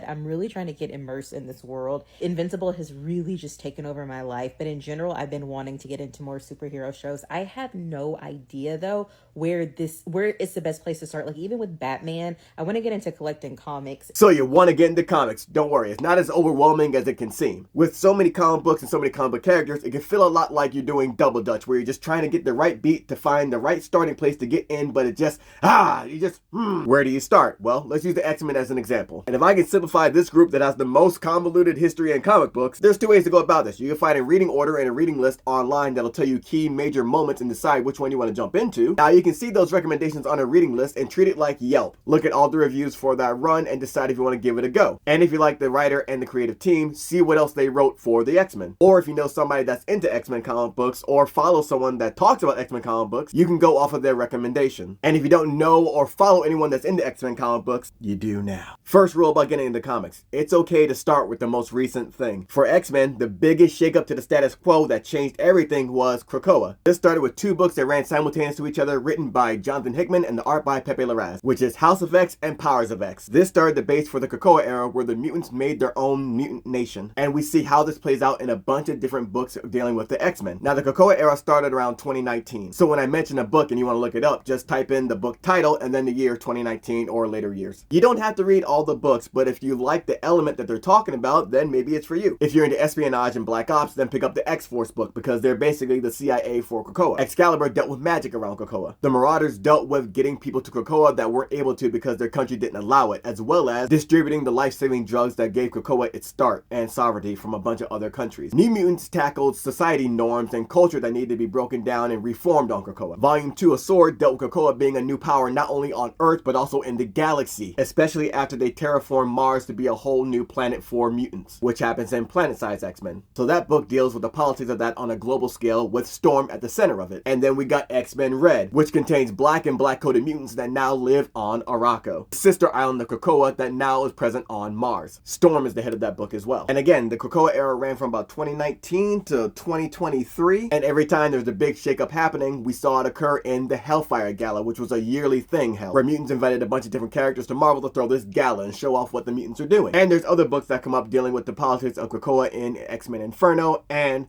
I'm really trying to get immersed in this world. Invincible has really just taken over my life, but in general, I've been wanting to get into more superhero shows. I have no idea though where it's the best place to start. Like even with Batman, I want to get into collecting comics. So you want to get into comics? Don't worry, it's not as overwhelming as it can seem. With so many comic books and so many comic book characters, it can feel a lot like you're doing double dutch, where you're just trying to get the right beat to find the right starting place to get in, but where do you start? Well, let's use the X-Men as an example. And if I can simplify this group that has the most convoluted history in comic books, there's two ways to go about this. You can find a reading order and a reading list online that'll tell you key major moments and decide which one you want to jump into. Now you can see those recommendations on a reading list and treat it like Yelp. Look at all the reviews for that run and decide if you want to give it a go. And if you like the writer and the creative team, see what else they wrote for the X-Men. Or if you know somebody that's into X-Men comic books or follow someone that talks about X-Men comic books, you can go off of their recommendation. And if you don't know or follow anyone that's into X-Men comic books, you do now. First rule about getting into comics: it's okay to start with the most recent thing. For X-Men, the biggest shakeup to the status quo that changed everything was Krakoa. This started with two books that ran simultaneous to each other, written by Jonathan Hickman and the art by Pepe Larraz, which is House of X and Powers of X. This started the base for the Krakoa era, where the mutants made their own mutant nation. And we see how this plays out in a bunch of different books dealing with the X-Men. Now, the Krakoa era started around 2019. So when I mention a book and you want to look it up, just type in the book title and then the year 2019 or later years. You don't have to read all the books, but if you like the element that they're talking about, then maybe it's for you. If you're into espionage and black ops, then pick up the X-Force book, because they're basically the CIA for Krakoa. Excalibur dealt with magic around Krakoa. The Marauders dealt with getting people to Krakoa that weren't able to because their country didn't allow it, as well as distributing the life-saving drugs that gave Krakoa its start and sovereignty from a bunch of other countries. New Mutants tackled society norms and culture that needed to be broken down and reformed on Krakoa. Volume 2 of Sword dealt with Krakoa being a new power not only on Earth but also in the galaxy, especially after they terraformed Mars to be a whole new planet for mutants, which happens in Planet-Size X-Men. So that book deals with the politics of that on a global scale, with Storm at the center of it. And then we got X-Men Red, which contains black and black-coded mutants that now live on Arakko, sister island of Krakoa that now is present on Mars. Storm is the head of that book as well. And again, the Krakoa era ran from about 2019 to 2023, and every time there's a big shakeup happening, we saw it occur in the Hellfire Gala, which was a yearly thing held, where mutants invited a bunch of different characters to Marvel to throw this gala and show off what the mutants are doing. And there's other books that come up dealing with the politics of Krakoa in X-Men Inferno and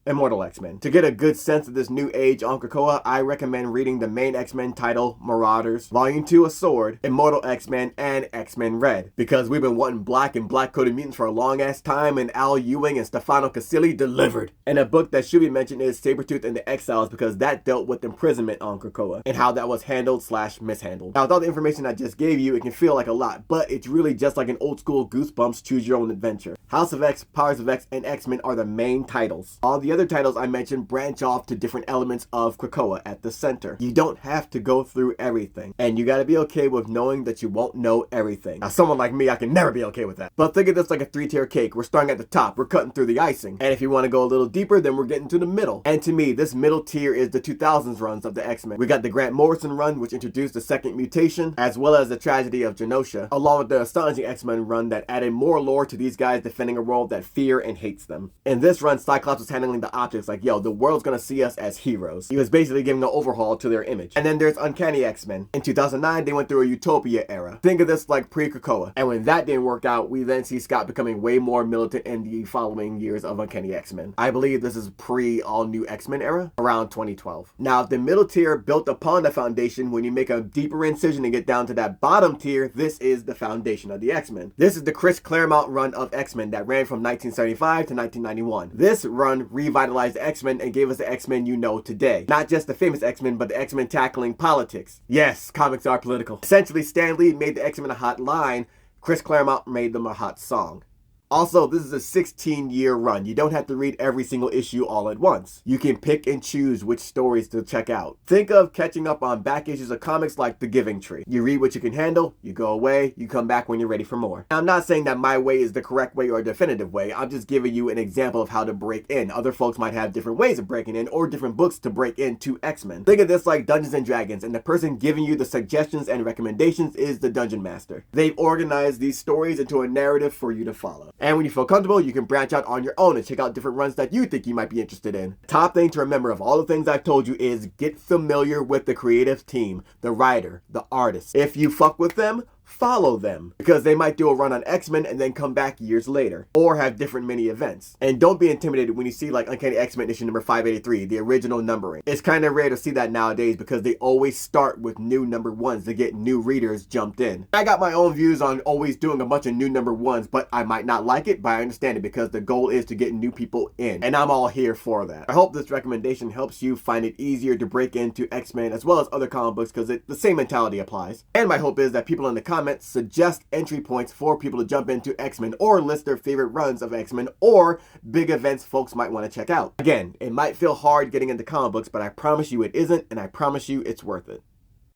Immortal X-Men. To get a good sense of this new age on Krakoa, I recommend reading the main X-Men title, Marauders, Volume 2 of Sword, Immortal X-Men, and X-Men Red, because we've been wanting black and black-coded mutants for a long-ass time, and Al Ewing and Stefano Casilli delivered. And a book that should be mentioned is Sabretooth and the Exiles, because that dealt with imprisonment on Krakoa and how that was handled/mishandled. Now, with all the information I just gave you, it can feel like a lot, but it's really just like an old-school Goosebumps Choose Your Own Adventure. House of X, Powers of X, and X-Men are the main titles. All the other titles I mentioned branch off to different elements of Krakoa at the center. You don't have to go through everything, and you gotta be okay with knowing that you won't know everything. Now, someone like me, I can never be okay with that. But think of this like a three-tier cake. We're starting at the top, we're cutting through the icing, and if you want to go a little deeper, then we're getting to the middle. And to me, this middle tier is the 2000s runs of the X-Men. We got the Grant Morrison run, which introduced the second mutation, as well as the tragedy of Genosha, along with the Astonishing X-Men run that added more lore to these guys defending a world that fear and hates them. In this run, Cyclops was handling the optics like, yo, the world's gonna see us as heroes. He was basically giving an overhaul to their image. And then there's Uncanny X-Men. In 2009, they went through a Utopia era. Think of this like pre-Krakoa. And when that didn't work out, we then see Scott becoming way more militant in the following years of Uncanny X-Men. I believe this is pre-all-new X-Men era, around 2012. Now, the middle tier built upon the foundation. When you make a deeper incision and get down to that bottom tier, this is the foundation of the X-Men. This is the Chris Claremont run of X-Men that ran from 1975 to 1991. This run revitalized X-Men and gave us the X-Men you know today. Not just the famous X-Men, but the X-Men tackling politics. Yes, comics are political. Essentially, Stan Lee made the X-Men a hot line. Chris Claremont made them a hot song. Also, this is a 16-year run. You don't have to read every single issue all at once. You can pick and choose which stories to check out. Think of catching up on back issues of comics like The Giving Tree. You read what you can handle, you go away, you come back when you're ready for more. Now, I'm not saying that my way is the correct way or a definitive way. I'm just giving you an example of how to break in. Other folks might have different ways of breaking in or different books to break into X-Men. Think of this like Dungeons and Dragons, and the person giving you the suggestions and recommendations is the Dungeon Master. They've organized these stories into a narrative for you to follow. And when you feel comfortable, you can branch out on your own and check out different runs that you think you might be interested in. Top thing to remember of all the things I've told you is get familiar with the creative team, the writer, the artist. If you fuck with them, follow them, because they might do a run on X-Men and then come back years later, or have different mini events. And don't be intimidated when you see like Uncanny X-Men issue number 583, the original numbering. It's kind of rare to see that nowadays because they always start with new number ones to get new readers jumped in. I got my own views on always doing a bunch of new number ones, but I might not like it, but I understand it because the goal is to get new people in, and I'm all here for that. I hope this recommendation helps you find it easier to break into X-Men as well as other comic books, because the same mentality applies. And my hope is that people in the comments suggest entry points for people to jump into X-Men, or list their favorite runs of X-Men or big events folks might want to check out. Again, it might feel hard getting into comic books, but I promise you it isn't, and I promise you it's worth it.